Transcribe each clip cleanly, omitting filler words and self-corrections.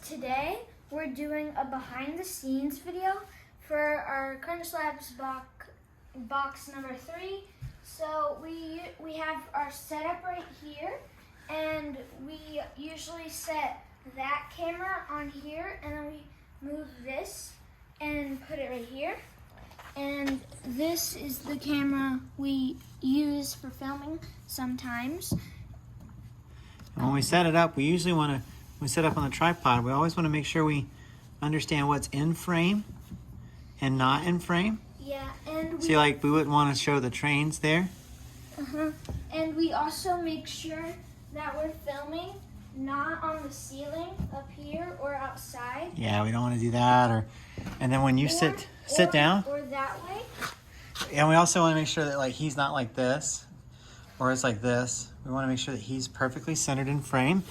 today we're doing a behind the scenes video for our Crunch Labs box number 3. So we have our setup right here, and we usually set that camera on here, and then we move this and put it right here. And this is the camera we use for filming sometimes. And when we set it up, we usually we set up on the tripod, we always want to make sure we understand what's in frame and not in frame. Yeah, and see, like, we wouldn't want to show the trains there. And we also make sure that we're filming not on the ceiling up here or outside. Yeah, we don't want to do that. And then when you sit down. Or that way. And we also want to make sure that, like, he's not like this or it's like this. We want to make sure that he's perfectly centered in frame.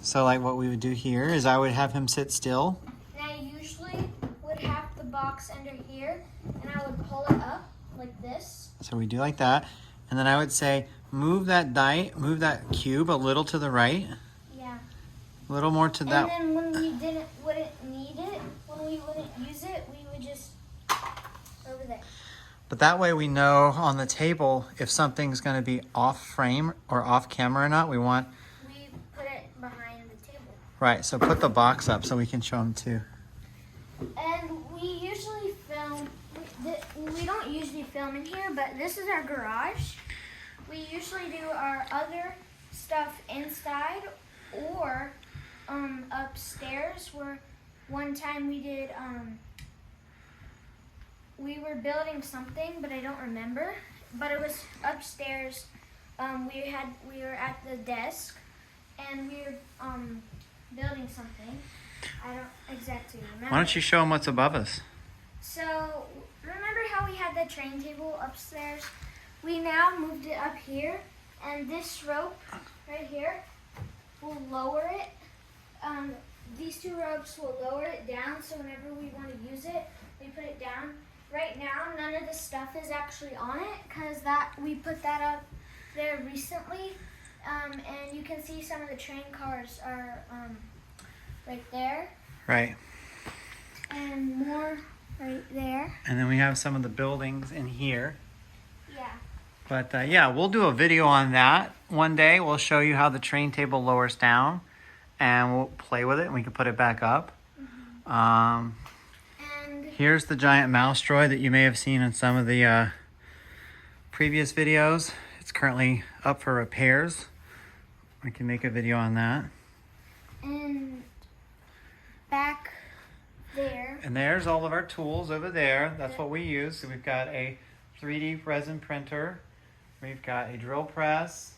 So, like, what we would do here is I would have him sit still. And I usually would have the box under here, and I would pull it up like this. So we do like that. And then I would say, move that cube a little to the right. Yeah. A little more to that. And then when we wouldn't need it, when we wouldn't use it, we would just over there. But that way we know on the table if something's going to be off frame or off camera or not. We put it behind the table. Right, so put the box up so we can show them too. And we usually film, we don't usually film in here, but this is our garage. We usually do our other stuff inside or upstairs, where one time we did, we were building something, but I don't remember. But it was upstairs. We were at the desk, and we were building something. I don't exactly remember. Why don't you show them what's above us? So remember how we had the train table upstairs? We now moved it up here, and this rope right here will lower it. These two ropes will lower it down, so whenever we want to use it, we put it down. Right now, none of the stuff is actually on it because we put that up there recently, and you can see some of the train cars are right there. Right. And more right there. And then we have some of the buildings in here. Yeah. But yeah, we'll do a video on that one day. We'll show you how the train table lowers down, and we'll play with it, and we can put it back up. Here's the giant mouse droid that you may have seen in some of the previous videos. It's currently up for repairs. We can make a video on that. And back there. And there's all of our tools over there. That's what we use. So we've got a 3D resin printer. We've got a drill press.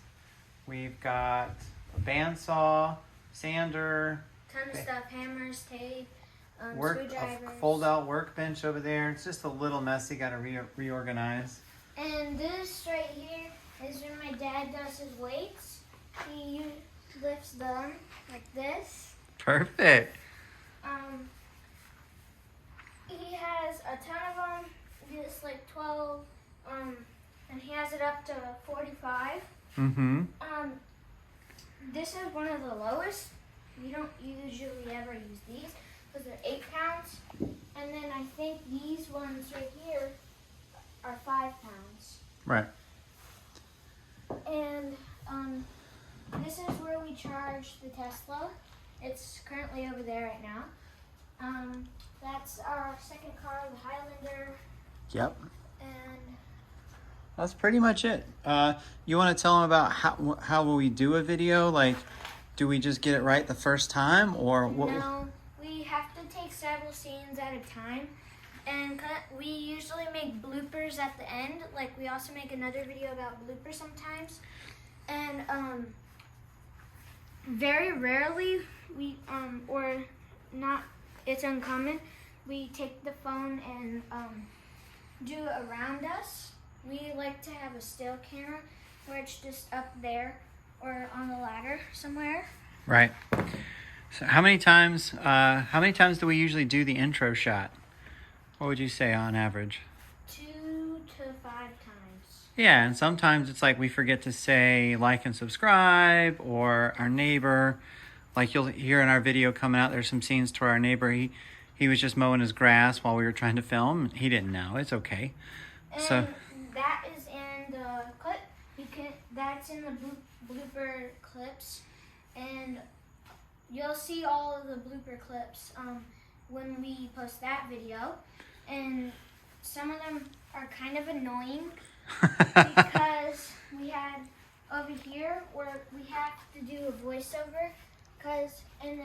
We've got a bandsaw, sander. Ton of stuff, hammers, tape. A fold-out workbench over there. It's just a little messy. Got to reorganize. And this right here is when my dad does his weights. He lifts them like this. Perfect. He has a ton of them. Just like 12. And he has it up to 45. This is one of the lowest. We don't usually ever use these, because they're 8 pounds, and then I think these ones right here are 5 pounds. Right. And this is where we charge the Tesla. It's currently over there right now. That's our second car, the Highlander. Yep. And that's pretty much it. You want to tell them about how will we do a video? Like, do we just get it right the first time, or what? No. We have to take several scenes at a time, and we usually make bloopers at the end. Like, we also make another video about bloopers sometimes, and very rarely or not, it's uncommon, we take the phone and do it around us. We like to have a still camera where it's just up there or on the ladder somewhere. Right. So how many times do we usually do the intro shot? What would you say on average? 2 to 5 times. Yeah, and sometimes it's like we forget to say like and subscribe, or our neighbor like you'll hear in our video coming out, there's some scenes to our neighbor. He was just mowing his grass while we were trying to film. He didn't know. It's okay. And So that is in the clip. That's in the blooper clips, and you'll see all of the blooper clips when we post that video. And some of them are kind of annoying because we had over here where we have to do a voiceover because they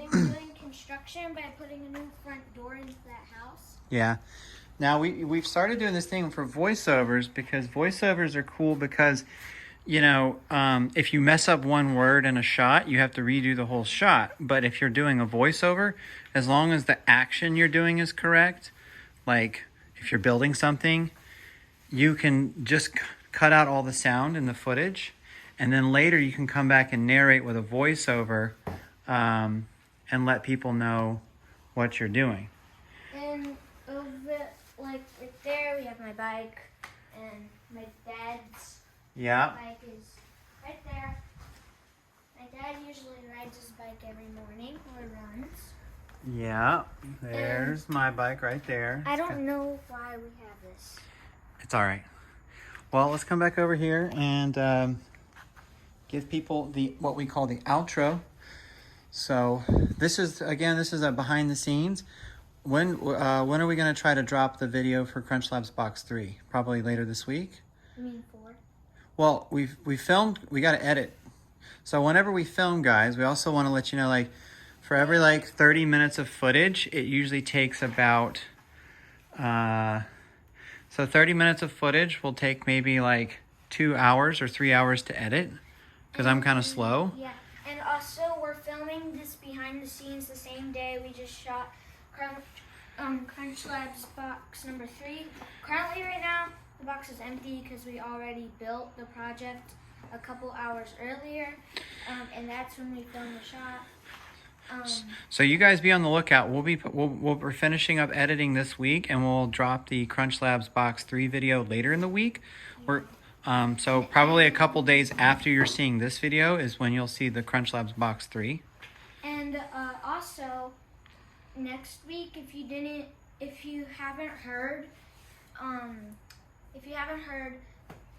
were doing construction by putting a new front door into that house. yeah. Now we've started doing this thing for voiceovers because voiceovers are cool because, you know, if you mess up one word in a shot, you have to redo the whole shot. But if you're doing a voiceover, as long as the action you're doing is correct, like if you're building something, you can just cut out all the sound in the footage, and then later you can come back and narrate with a voiceover and let people know what you're doing. And over, like right there, we have my bike, and my dad's bike is right there. My dad usually rides his bike every morning or runs. Yeah, there's my bike right there. I don't know why we have this. It's all right. Well, let's come back over here and give people what we call the outro. So this is a behind the scenes. When are we going to try to drop the video for Crunch Labs Box 3? Probably later this week. You mean 4? Well, we filmed. We got to edit. So whenever we film, guys, we also want to let you know, like, for every 30 minutes of footage, it usually takes about. So 30 minutes of footage will take maybe 2 hours or 3 hours to edit, because I'm kind of slow. Yeah, and also we're filming this behind the scenes the same day we just shot Crunch Labs box number 3. Currently right now, the box is empty because we already built the project a couple hours earlier, and that's when we filmed the shot. So you guys be on the lookout. We're finishing up editing this week, and we'll drop the Crunch Labs Box 3 video later in the week. So probably a couple days after you're seeing this video is when you'll see the Crunch Labs Box 3. And also next week, if you haven't heard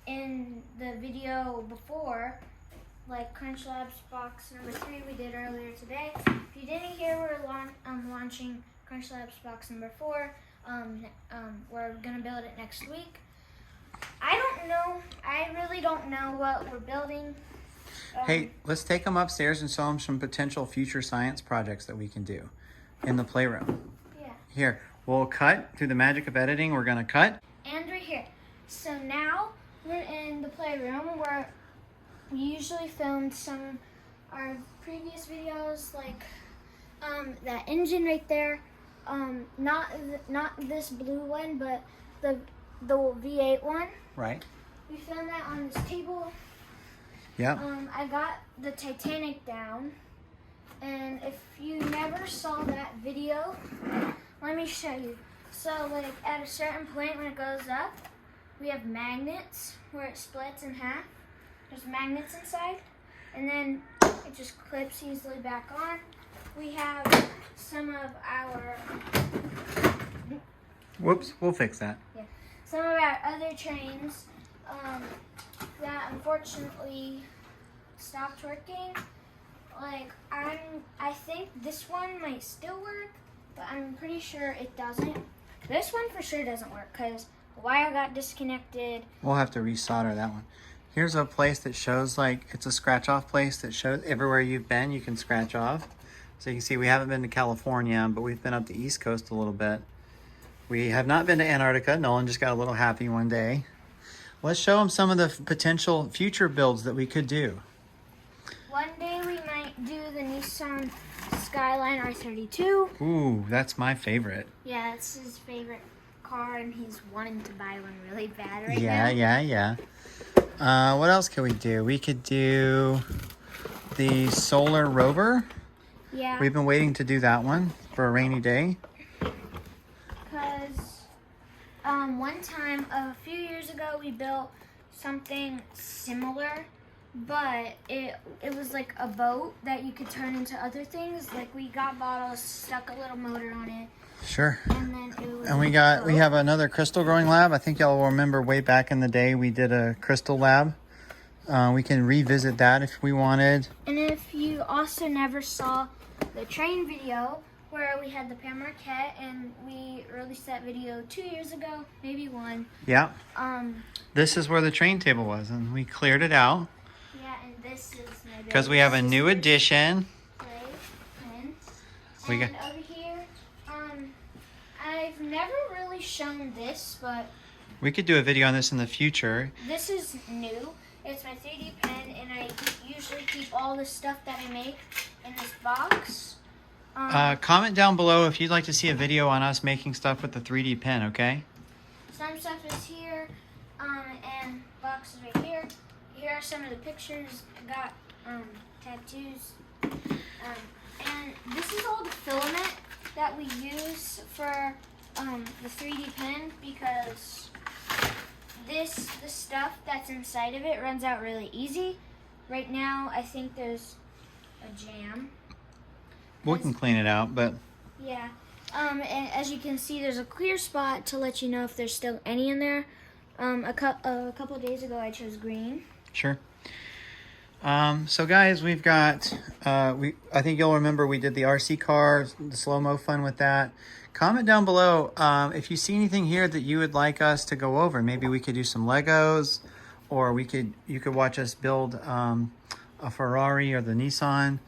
in the video before, like Crunch Labs Box number 3 we did earlier today. If you didn't hear, we're launching Crunch Labs Box number 4. We're gonna build it next week. I really don't know what we're building. Hey, let's take them upstairs and show them some potential future science projects that we can do in the playroom. Yeah. Here, we'll cut through the magic of editing. We're gonna cut. And right here. So now we're in the playroom where we usually filmed some our previous videos, like that engine right there. Not this blue one, but the V8 one. Right. We filmed that on this table. Yep. I got the Titanic down, and if you never saw that video, let me show you. So like at a certain point when it goes up, we have magnets where it splits in half. There's magnets inside, and then it just clips easily back on. We have some of our... Whoops, we'll fix that. Yeah, some of our other trains that unfortunately stopped working. Like, I think this one might still work, but I'm pretty sure it doesn't. This one for sure doesn't work because the wire got disconnected. We'll have to resolder that one. Here's a place that shows, it's a scratch off place that shows everywhere you've been, you can scratch off. So you can see we haven't been to California, but we've been up the East Coast a little bit. We have not been to Antarctica. Nolan just got a little happy one day. Let's show them some of the potential future builds that we could do. One day we might do the Nissan Skyline R32. Ooh, that's my favorite. Yeah, it's his favorite car, and he's wanting to buy one really bad right now. Yeah. What else could we do? We could do the Solar Rover. Yeah. We've been waiting to do that one for a rainy day. Because one time, a few years ago, we built something similar, but it was like a boat that you could turn into other things. Like we got bottles, stuck a little motor on it, Sure. and then it was. And we have another crystal growing lab. I think y'all will remember way back in the day we did a crystal lab. We can revisit that if we wanted. And if you also never saw the train video where we had the Père Marquette and we released that video 2 years ago, maybe one. Yeah. This is where the train table was, and we cleared it out. Yeah, and this is my because we have a new addition. And over here, I've never really shown this, but we could do a video on this in the future. this is new. It's my 3D pen, and I usually keep all the stuff that I make in this box. Comment down below if you'd like to see a video on us making stuff with the 3D pen, okay? Some stuff is here, and boxes right here. Here are some of the pictures. I got tattoos. And this is all the filament that we use for the 3D pen, because the stuff that's inside of it runs out really easy. Right now, I think there's a jam. We can clean it out, but yeah. And as you can see, there's a clear spot to let you know if there's still any in there. A couple days ago, I chose green. sure. So guys, we've got I think you'll remember we did the RC car, the slow-mo fun with that. Comment down below if you see anything here that you would like us to go over. Maybe we could do some Legos, or you could watch us build a Ferrari or the Nissan.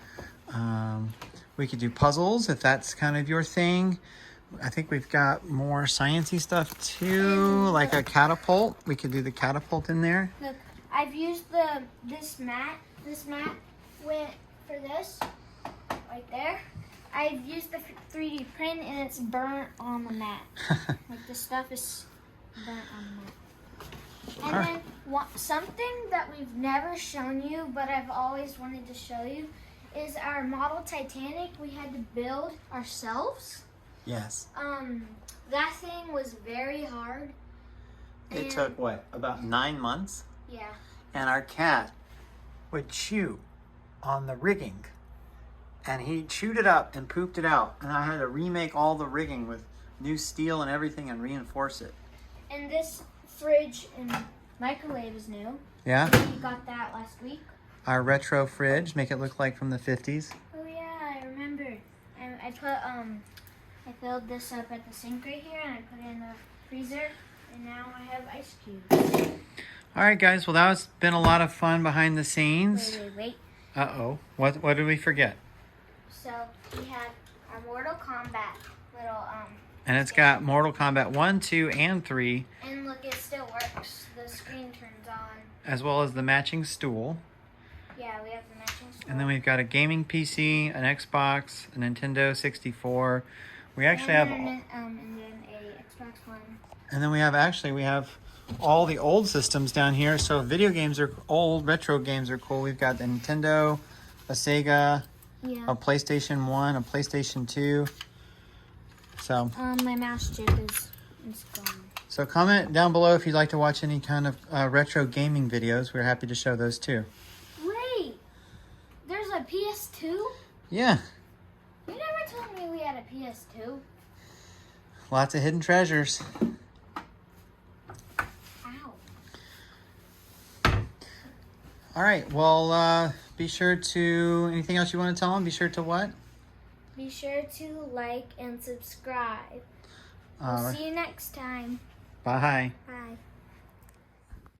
We could do puzzles if that's kind of your thing. I think we've got more sciencey stuff too, like a catapult. We could do the catapult in there. Look, I've used this mat. This mat went for this right there. I've used the 3D print, and it's burnt on the mat. Like the stuff is burnt on the mat. And Alright. then something that we've never shown you, but I've always wanted to show you, is our model Titanic. We had to build ourselves. Yes. That thing was very hard. It And- took what, about 9 months? Yeah. And our cat would chew on the rigging, and he chewed it up and pooped it out, and I had to remake all the rigging with new steel and everything and reinforce it. And this fridge and microwave is new. Yeah. We got that last week. Our retro fridge, make it look like from the 50s. Oh yeah, I remember. And I filled this up at the sink right here, and I put it in the freezer, and now I have ice cubes. All right, guys. Well, that's been a lot of fun behind the scenes. Wait. Uh-oh. What did we forget? So we had our Mortal Kombat little And it's got Mortal Kombat 1, 2, and 3, And look, it still works. The screen turns on. as well as the matching stool. Yeah, we have the matching stool. And then we've got a gaming PC, an Xbox, a Nintendo 64. We actually have, and then a Xbox One. and then we have all the old systems down here. So video games are old, retro games are cool. We've got the Nintendo, a Sega, Yeah. a PlayStation 1, a PlayStation 2. So, My mouse chip is gone. so comment down below if you'd like to watch any kind of retro gaming videos. We're happy to show those too. Wait, there's a PS2? Yeah, You never told me we had a PS2. lots of hidden treasures. Ow. All right, well, be sure to, anything else you want to tell them? Be sure to what? Be sure to like and subscribe. We'll see you next time. Bye.